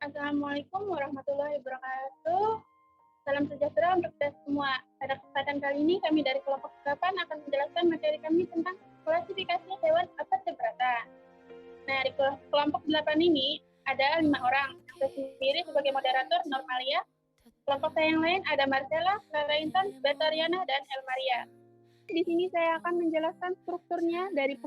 Assalamualaikum warahmatullahi wabarakatuh. Salam sejahtera untuk kita semua. Pada kesempatan kali ini, kami dari kelompok 8 akan menjelaskan materi kami tentang klasifikasi hewan vertebrata. Nah, di kelompok 8 ini ada 5 orang. Saya sendiri sebagai moderator Normalia. Kelompok saya yang lain ada Marcella, Clara Intan, Betariana, dan Elmaria. Di sini saya akan menjelaskan strukturnya dari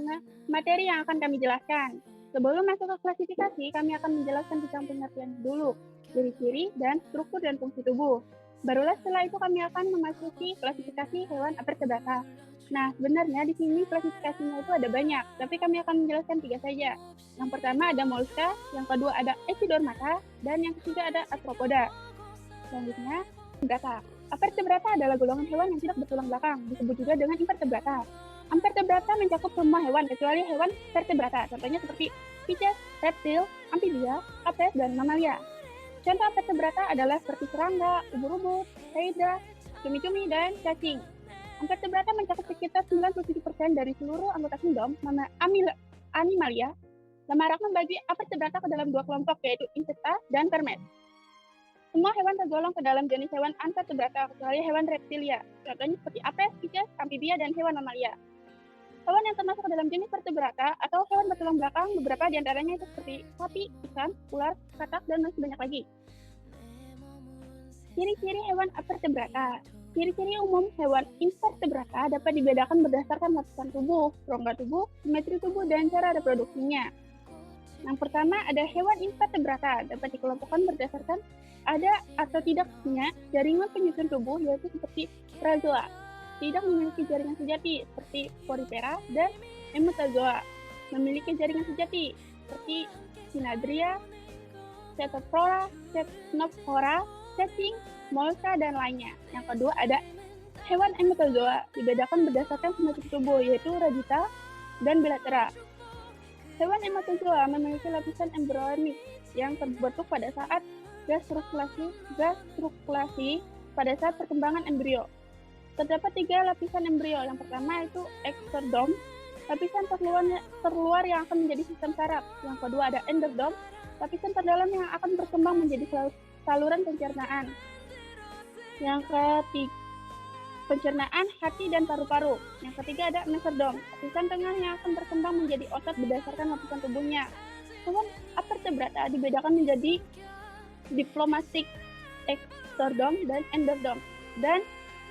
materi yang akan kami jelaskan. Sebelum masuk ke klasifikasi, kami akan menjelaskan tentang pengertian dulu, ciri-ciri dan struktur dan fungsi tubuh. Barulah setelah itu kami akan memasuki klasifikasi hewan vertebrata. Nah, sebenarnya di sini klasifikasinya itu ada banyak, tapi kami akan menjelaskan 3 saja. Yang pertama ada mollusca, yang kedua ada Echidormata, dan yang ketiga ada Arthropoda. Selanjutnya, vertebrata. Vertebrata adalah golongan hewan yang tidak bertulang belakang, disebut juga dengan invertebrata. Vertebrata mencakup semua hewan kecuali hewan vertebrata, contohnya seperti Pisces, reptil, amfibia, apes, dan mamalia. Contoh vertebrata adalah seperti serangga, ubur-ubur, hydra, cumi-cumi, dan cacing. Vertebrata mencakup sekitar 97% dari seluruh anggota kingdom Animalia. Lamarck membagi vertebrata ke dalam 2 kelompok, yaitu insecta dan vermet. Semua hewan tergolong ke dalam jenis hewan anvertebrata kecuali hewan reptilia, contohnya seperti apes, pisces, amfibia, dan hewan mamalia. Hewan yang termasuk ke dalam jenis vertebrata atau hewan bertulang belakang, beberapa diantaranya itu seperti sapi, ikan, ular, katak, dan masih banyak lagi. Ciri-ciri hewan vertebrata. Ciri-ciri umum hewan invertebrata dapat dibedakan berdasarkan lapisan tubuh, rongga tubuh, simetri tubuh, dan cara reproduksinya. Yang pertama ada hewan invertebrata, dapat dikelompokkan berdasarkan ada atau tidaknya jaringan penyusun tubuh, yaitu seperti protozoa. Tidak memiliki jaringan sejati seperti Porifera, dan Metazoa memiliki jaringan sejati seperti Synandria, Ctenophora, Ctenophora, cacing, mollusca, dan lainnya. Yang kedua ada hewan Metazoa, dibedakan berdasarkan simetri tubuh, yaitu radita dan bilatera. Hewan Metazoa memiliki lapisan embryonik yang terbentuk pada saat gastrulasi pada saat perkembangan embrio. Terdapat 3 lapisan embrio. Yang pertama itu exterdom, lapisan terluar yang akan menjadi sistem saraf. Yang kedua ada enderdom, lapisan terdalam yang akan berkembang menjadi saluran pencernaan. Yang ketiga, pencernaan hati dan paru-paru. Yang ketiga ada mesodom, lapisan tengah yang akan berkembang menjadi otot berdasarkan lapisan tubuhnya. Hewan vertebrata dibedakan menjadi diplomasic, exterdom, dan enderdom. Dan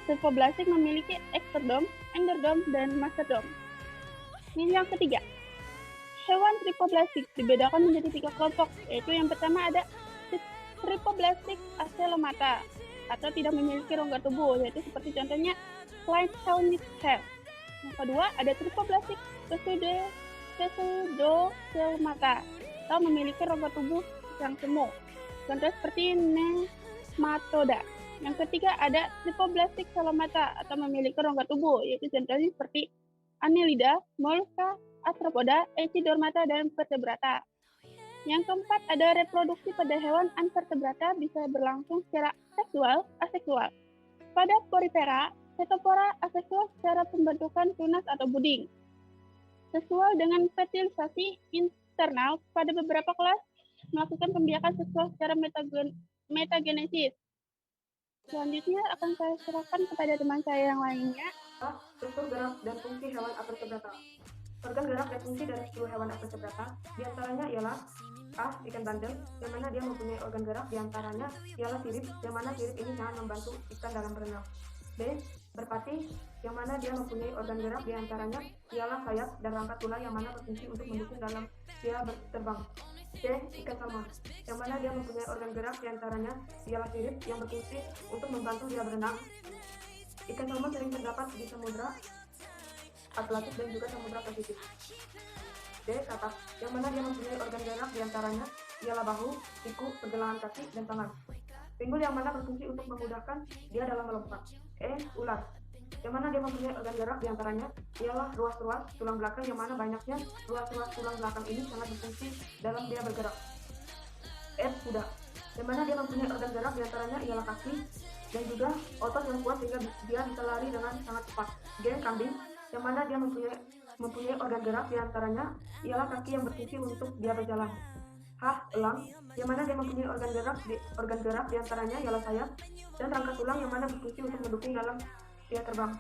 Tripoblastik memiliki exterdom, enderdom, dan mesodom. Ini yang ketiga. Hewan tripoblastik dibedakan menjadi 3 kelompok, yaitu yang pertama ada tripoblastik acelomata atau tidak memiliki rongga tubuh, yaitu seperti contohnya Clyde-Hownitt-Hare. Yang kedua ada tripoblastik pseudocelomata atau memiliki rongga tubuh yang semu, contoh seperti nematoda. Yang ketiga ada tripoblastik celomata atau memiliki rongga tubuh, yaitu contohnya seperti Annelida, mollusca, arthropoda, echidormata, dan vertebrata. Yang keempat ada reproduksi pada hewan anvertebrata bisa berlangsung secara seksual, aseksual. Pada porifera, Ctenophora aseksual secara pembentukan tunas atau buding. Seksual dengan fertilisasi internal, pada beberapa kelas melakukan pembiakan seksual secara metagenesis. Selanjutnya akan saya serahkan kepada teman saya yang lainnya. Struktur gerak dan fungsi hewan vertebrata. Organ gerak dan fungsi dari seluruh hewan vertebrata diantaranya ialah A. Ikan bandeng, yang mana dia mempunyai organ gerak, diantaranya ialah sirip, yang mana sirip ini sangat membantu ikan dalam berenang. B. Merpati, yang mana dia mempunyai organ gerak, diantaranya ialah sayap dan rangka tulang, yang mana berfungsi untuk mendukung dalam dia berterbang. C. Ikan salmon, yang mana dia mempunyai organ gerak, diantaranya ialah sirip yang berfungsi untuk membantu dia berenang. Ikan salmon sering terdapat di samudra Atlantik dan juga samudra Pasifik. D. Katak, yang mana dia mempunyai organ gerak, diantaranya ialah bahu, siku, pergelangan kaki, dan tangan. Pinggul, yang mana berfungsi untuk memudahkan dia dalam melompat. E. Ular, yang mana dia mempunyai organ gerak, diantaranya ialah ruas-ruas tulang belakang, yang mana banyaknya ruas-ruas tulang belakang ini sangat berfungsi dalam dia bergerak. F. Kuda, yang mana dia mempunyai organ gerak, diantaranya ialah kaki dan juga otot yang kuat sehingga dia bisa lari dengan sangat cepat. G. Kambing, yang mana dia mempunyai organ gerak, diantaranya ialah kaki yang berfungsi untuk dia berjalan. H. Elang, yang mana dia mempunyai organ gerak diantaranya ialah sayap dan rangka tulang yang mana berfungsi untuk mendukung dalam dia terbang.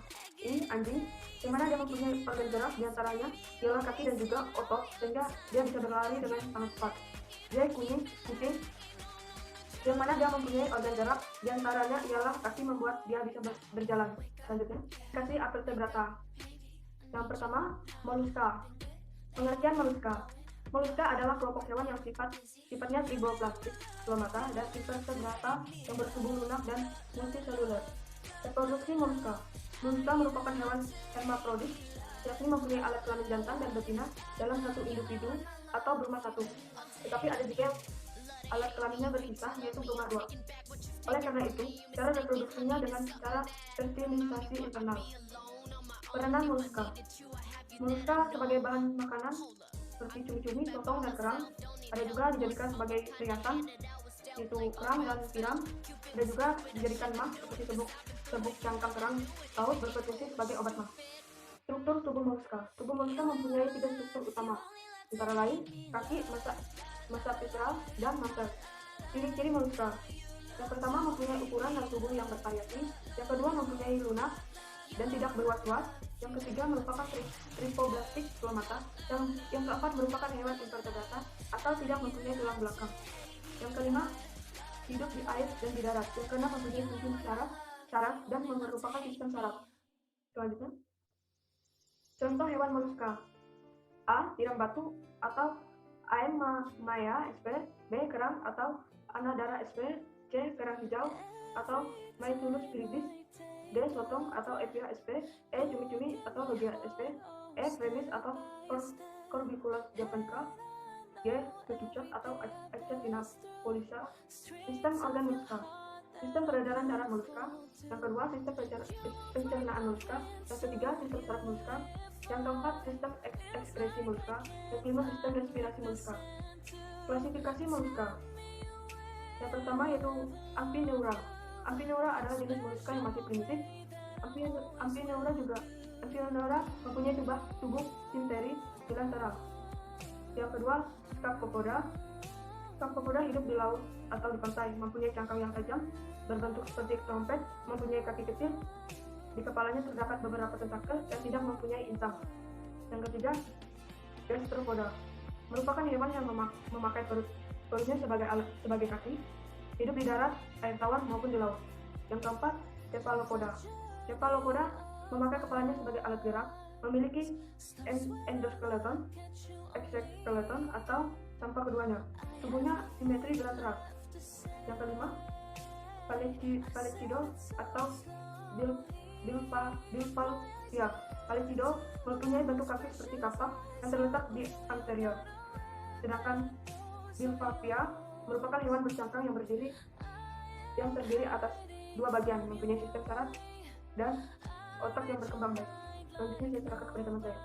Ini anjing, yang mana dia mempunyai organ gerak diantaranya ialah kaki dan juga otot sehingga dia bisa berlari dengan sangat cepat. J. Kucing, yang mana dia mempunyai organ gerak diantaranya ialah kaki membuat dia bisa berjalan. Selanjutnya, kasih vertebrata. Yang pertama, moluska. Pengertian moluska. Moluska adalah kelompok hewan yang sifatnya triboplastik, stomata, dan invertebrata yang bertubuh lunak dan multiseluler. Reproduksi moluska. Moluska merupakan hewan hermafrodit, yakni mempunyai alat kelamin jantan dan betina dalam satu individu atau berumah satu. Tetapi ada juga yang alat kelaminnya berpisah, yaitu berumah dua. Oleh karena itu, cara reproduksinya dengan cara fertilisasi internal. Peranan moluska. Moluska sebagai bahan makanan seperti cumi-cumi, sotong, dan kerang. Ada juga dijadikan sebagai hiasan, yaitu kerang dan tiram. Ada juga dijadikan emas seperti serbuk cangkang kerang laut berfungsi sebagai obat mah. Struktur tubuh moluska. Tubuh moluska mempunyai 3 struktur utama, antara lain kaki, masa visceral, dan mantel. Ciri-ciri moluska. Yang pertama, mempunyai ukuran dan tubuh yang bervariasi. Yang kedua, mempunyai lunak dan tidak berwas-was. Yang ketiga, merupakan tripoblastik stomata. Yang keempat, merupakan hewan invertebrata atau tidak mempunyai tulang belakang. Yang kelima, hidup di air dan di darat. Yang keenam, mempunyai fungsi saraf dan merupakan sistem saraf. Selanjutnya, contoh hewan moluska. A. Tiram batu atau Aemia sp. B. Kerang atau Anadara sp. C. Kerang hijau atau Mytilus viridis. D. Sotong atau Epia sp. E. Cumi-cumi atau Logia sp. E. Premis atau Corbiculus japonica. G. Ketucat atau Exceptina polisa. Sistem organ moluska. Sistem peredaran darah moluska. Yang kedua, sistem pencernaan moluska. Yang ketiga, sistem saraf moluska. Yang keempat, sistem ekskresi moluska. Yang kelima, sistem respirasi moluska. Klasifikasi moluska. Yang pertama yaitu Amphineura. Amphineura adalah jenis moluska yang masih primitif. Amphineura mempunyai tubuh sinteri bilateral. Yang kedua, Scarpopoda. Scarpopoda hidup di laut atau di pantai, mempunyai cangkang yang tajam, berbentuk seperti trompet, mempunyai kaki kecil, di kepalanya terdapat beberapa tentakel dan tidak mempunyai insang. Yang ketiga, Gastropoda, merupakan hewan yang memakai perutnya sebagai kaki, hidup di darat, air tawar maupun di laut. Yang keempat, Cephalopoda. Cephalopoda memakai kepalanya sebagai alat gerak, memiliki endoskeleton, exoskeleton atau tanpa keduanya. Tubuhnya simetri bilateral. Yang kelima, Palechido atau Dilphalphia. Palechido mempunyai bentuk kaki seperti kapak yang terletak di anterior. Sedangkan Dilphalphia merupakan hewan bercangkang yang terdiri atas 2 bagian, mempunyai sistem saraf dan otak yang berkembang baik. Selanjutnya saya serahkan kepada teman saya.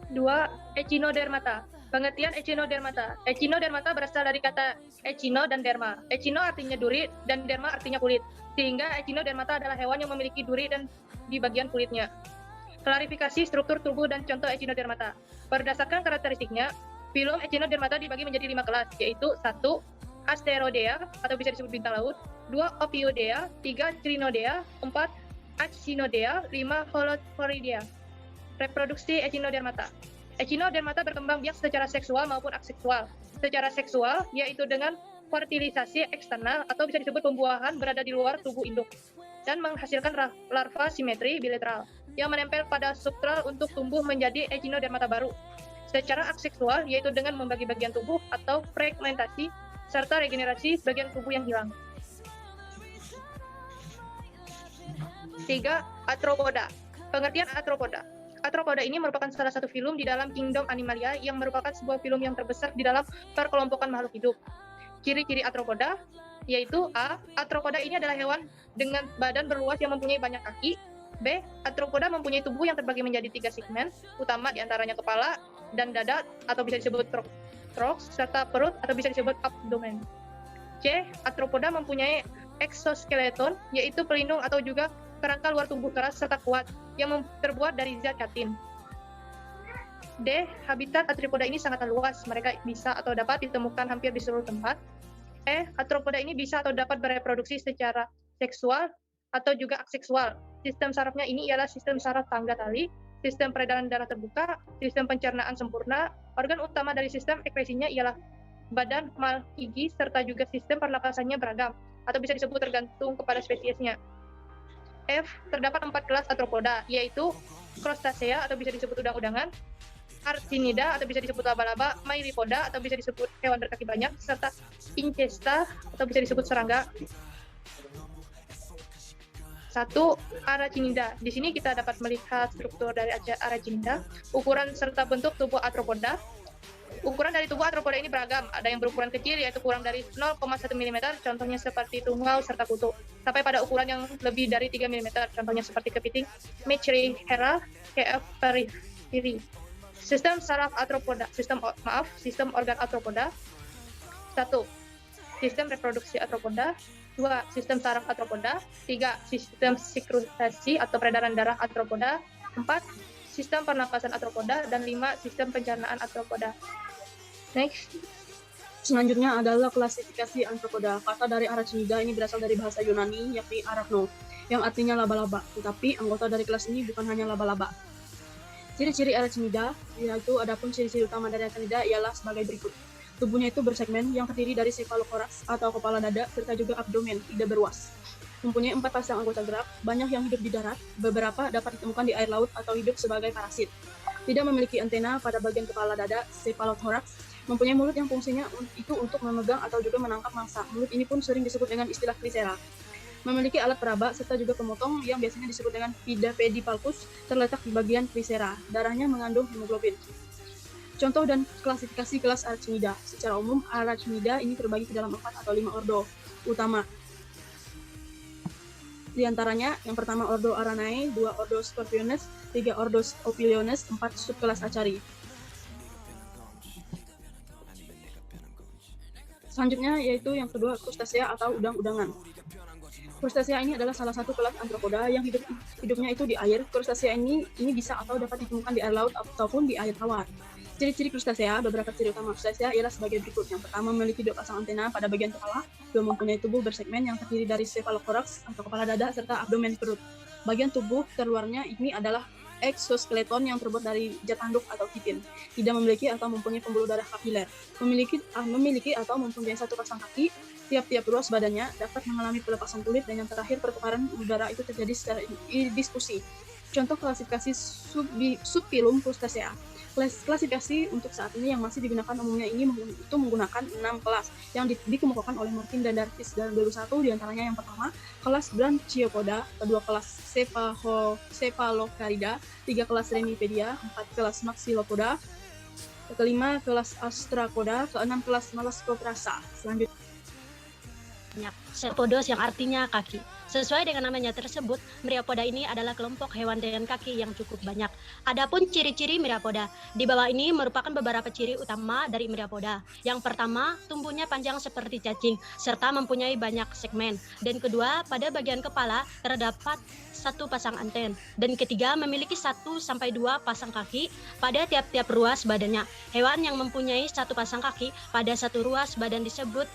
2. Echinodermata. Pengertian echinodermata. Echinodermata berasal dari kata echino dan derma. Echino artinya duri dan derma artinya kulit. Sehingga echinodermata adalah hewan yang memiliki duri dan di bagian kulitnya. Klarifikasi struktur tubuh dan contoh echinodermata. Berdasarkan karakteristiknya, filum echinodermata dibagi menjadi 5 kelas, yaitu 1. Asterodea atau bisa disebut bintang laut, 2. Ophiodea, 3. Crinodea, 4. Achinodea, 5. Holothuriidea. Reproduksi echinodermata. Echinodermata berkembang biak secara seksual maupun aseksual. Secara seksual, yaitu dengan fertilisasi eksternal atau bisa disebut pembuahan berada di luar tubuh induk dan menghasilkan larva simetri bilateral yang menempel pada substrat untuk tumbuh menjadi echinodermata baru. Secara aseksual, yaitu dengan membagi bagian tubuh atau fragmentasi serta regenerasi bagian tubuh yang hilang. 3. Arthropoda. Pengertian arthropoda. Arthropoda ini merupakan salah satu filum di dalam kingdom Animalia yang merupakan sebuah filum yang terbesar di dalam perkelompokan makhluk hidup. Ciri-ciri arthropoda yaitu A. Arthropoda ini adalah hewan dengan badan berluas yang mempunyai banyak kaki. B. Arthropoda mempunyai tubuh yang terbagi menjadi 3 segmen utama, diantaranya kepala dan dada atau bisa disebut thorax serta perut atau bisa disebut abdomen. C. Arthropoda mempunyai exoskeleton yaitu pelindung atau juga kerangka luar tubuh keras serta kuat yang terbuat dari zat katin. D. Habitat arthropoda ini sangat luas, mereka bisa atau dapat ditemukan hampir di seluruh tempat. E. Arthropoda ini bisa atau dapat bereproduksi secara seksual atau juga aseksual. Sistem sarafnya ini ialah sistem saraf tangga tali, sistem peredaran darah terbuka, sistem pencernaan sempurna. Organ utama dari sistem ekskresinya ialah badan malpighi, serta juga sistem pernapasannya beragam, atau bisa disebut tergantung kepada spesiesnya. F. Terdapat 4 kelas arthropoda, yaitu Crustacea atau bisa disebut udang-udangan, Arachnida atau bisa disebut laba-laba, Myriapoda atau bisa disebut hewan berkaki banyak, serta Incesta atau bisa disebut serangga. 1. Arachnida. Di sini kita dapat melihat struktur dari Arachnida, ukuran serta bentuk tubuh arthropoda. Ukuran dari tubuh arthropoda ini beragam, ada yang berukuran kecil yaitu kurang dari 0,1 mm, contohnya seperti tungau serta kutu, sampai pada ukuran yang lebih dari 3 mm, contohnya seperti kepiting, Metrichera, KF periphery. Sistem saraf arthropoda, sistem organ arthropoda. 1. Sistem reproduksi arthropoda. 2. Sistem saraf arthropoda. 3. Sistem sikrutasi atau peredaran darah arthropoda. 4. Sistem pernapasan arthropoda. Dan 5. Sistem pencernaan arthropoda. Next. Selanjutnya adalah klasifikasi arthropoda. Kata dari Arachnida ini berasal dari bahasa Yunani, yakni arachno, yang artinya laba-laba. Tetapi anggota dari kelas ini bukan hanya laba-laba. Ciri-ciri Arachnida, yaitu adapun ciri-ciri utama dari Arachnida ialah sebagai berikut. Tubuhnya itu bersegmen yang terdiri dari cephalothorax atau kepala dada serta juga abdomen tidak beruas. Mempunyai 4 pasang anggota gerak, banyak yang hidup di darat, beberapa dapat ditemukan di air laut atau hidup sebagai parasit. Tidak memiliki antena pada bagian kepala dada cephalothorax, mempunyai mulut yang fungsinya itu untuk memegang atau juga menangkap mangsa. Mulut ini pun sering disebut dengan istilah viscera. Memiliki alat peraba serta juga pemotong yang biasanya disebut dengan pedipalpus terletak di bagian viscera. Darahnya mengandung hemoglobin. Contoh dan klasifikasi kelas Arachnida. Secara umum, Arachnida ini terbagi ke dalam 4 atau 5 ordo utama. Di antaranya, yang pertama ordo Aranae, 2 ordo Scorpiones, 3 ordo Opiliones, 4 subkelas Acari. Selanjutnya yaitu yang kedua Crustacea atau udang-udangan. Crustacea ini adalah salah satu kelas arthropoda yang hidupnya itu di air. Crustacea ini bisa atau dapat ditemukan di air laut ataupun di air tawar. Ciri-ciri Crustacea, beberapa ciri utama Crustacea ialah sebagai berikut. Yang pertama, memiliki 2 pasang antena pada bagian kepala, 2 mempunyai tubuh bersegmen yang terdiri dari cephalothorax atau kepala dada serta abdomen perut. Bagian tubuh terluarnya ini adalah exoskeleton yang terbuat dari zat tanduk atau kitin. Tidak memiliki atau mempunyai pembuluh darah kapiler. Memiliki atau mempunyai 1 pasang kaki. Tiap-tiap ruas badannya dapat mengalami pelepasan kulit, dan yang terakhir pertukaran udara itu terjadi secara diskusi. Contoh klasifikasi subfilum Crustacea. Klasifikasi untuk saat ini yang masih digunakan umumnya ini itu menggunakan 6 kelas yang dikemukakan oleh Morkin dan Darvis, dan baru 1 diantaranya. Yang pertama kelas Branchiopoda, kedua kelas Cephalocarida, 3 kelas Renipedia, 4 kelas Maxillopoda, kelima kelas Astrapoda, keenam kelas Melascoprasa. Selanjutnya Cephalopodos yang artinya kaki. Sesuai dengan namanya tersebut, Myriapoda ini adalah kelompok hewan dengan kaki yang cukup banyak. Adapun ciri-ciri Myriapoda, di bawah ini merupakan beberapa ciri utama dari Myriapoda. Yang pertama, tubuhnya panjang seperti cacing, serta mempunyai banyak segmen. Dan kedua, pada bagian kepala terdapat 1 pasang anten. Dan ketiga, memiliki 1-2 pasang kaki pada tiap-tiap ruas badannya. Hewan yang mempunyai 1 pasang kaki pada 1 ruas badan disebut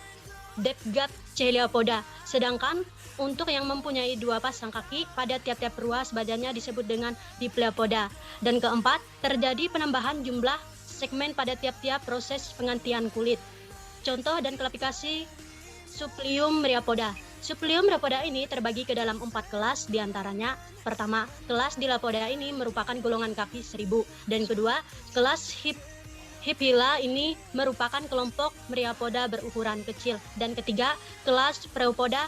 Dipgat Cheliopoda, sedangkan untuk yang mempunyai 2 pasang kaki pada tiap-tiap ruas badannya disebut dengan Dipleopoda. Dan keempat, terjadi penambahan jumlah segmen pada tiap-tiap proses penggantian kulit. Contoh dan klasifikasi Supplium Myriapoda. Supplium Myriapoda ini terbagi ke dalam 4 kelas, diantaranya pertama, kelas Dilophoda ini merupakan golongan kaki 1000, dan kedua, kelas Hippila ini merupakan kelompok Myriapoda berukuran kecil, dan ketiga, kelas Preupoda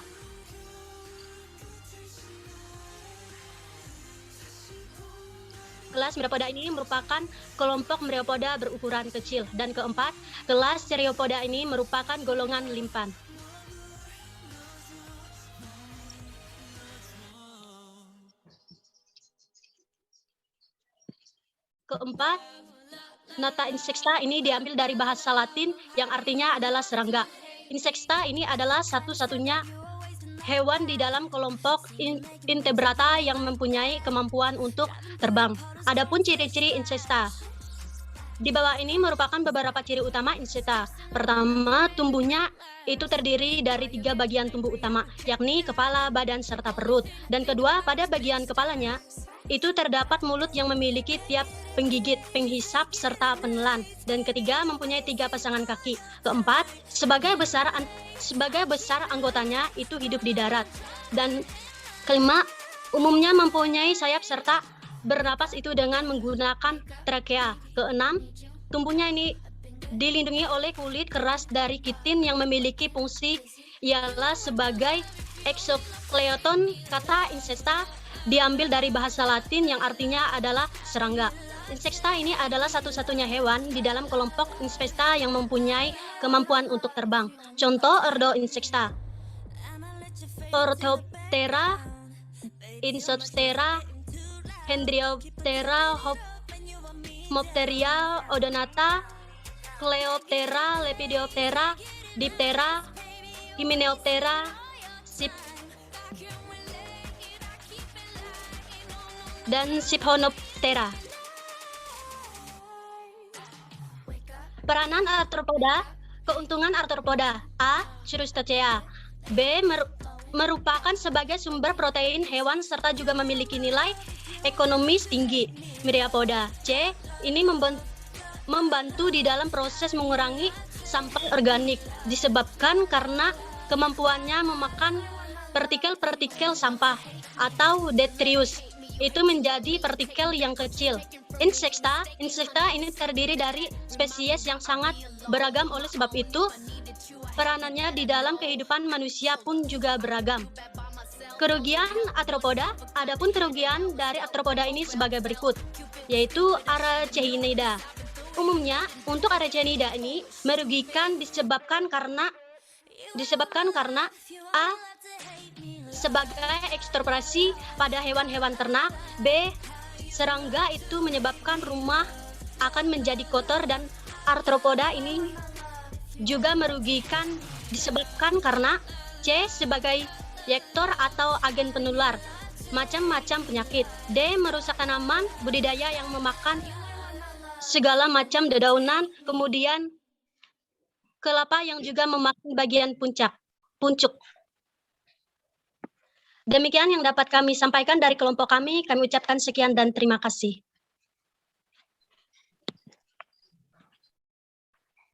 ini merupakan kelompok Myriapoda berukuran kecil, dan keempat, kelas Cereopoda ini merupakan golongan limpan. Keempat, Nata insecta ini diambil dari bahasa Latin yang artinya adalah serangga. Insecta ini adalah satu-satunya hewan di dalam kelompok Invertebrata yang mempunyai kemampuan untuk terbang. Adapun ciri-ciri insecta, Di bawah ini merupakan beberapa ciri utama insekta. Pertama, tumbuhnya itu terdiri dari 3 bagian tubuh utama, yakni kepala, badan, serta perut. Dan kedua, pada bagian kepalanya, itu terdapat mulut yang memiliki tiap penggigit, penghisap, serta penelan. Dan ketiga, mempunyai 3 pasangan kaki. Keempat, sebagai besar anggotanya itu hidup di darat. Dan kelima, umumnya mempunyai sayap serta bernapas itu dengan menggunakan trakea. Keenam, tubuhnya ini dilindungi oleh kulit keras dari kitin yang memiliki fungsi ialah sebagai exoskeleton. Kata insekta diambil dari bahasa Latin yang artinya adalah serangga. Insekta ini adalah satu-satunya hewan di dalam kelompok insekta yang mempunyai kemampuan untuk terbang. Contoh ordo insekta: Orthoptera, Insectera, Hendrioptera, Hopteria, Odonata, Coleoptera, Lepidoptera, Diptera, Hymenoptera, dan Siphonoptera. Peranan arthropoda. Keuntungan arthropoda: A. Crustacea. B. Merupakan sebagai sumber protein hewan serta juga memiliki nilai ekonomis tinggi. Myriapoda. C. Ini membantu di dalam proses mengurangi sampah organik disebabkan karena kemampuannya memakan partikel-partikel sampah atau detritus itu menjadi partikel yang kecil. Insekta ini terdiri dari spesies yang sangat beragam, oleh sebab itu peranannya di dalam kehidupan manusia pun juga beragam. Kerugian arthropoda. Adapun kerugian dari arthropoda ini sebagai berikut, yaitu Arachnida. Umumnya untuk Arachnida ini merugikan disebabkan karena A. sebagai eksplorasi pada hewan-hewan ternak. B. Serangga itu menyebabkan rumah akan menjadi kotor. Dan arthropoda ini juga merugikan disebabkan karena C. sebagai vektor atau agen penular macam-macam penyakit. D. Merusak tanaman budidaya yang memakan segala macam dedaunan, kemudian kelapa yang juga memakan bagian puncuk. Demikian yang dapat kami sampaikan dari kelompok kami. Kami ucapkan sekian dan terima kasih.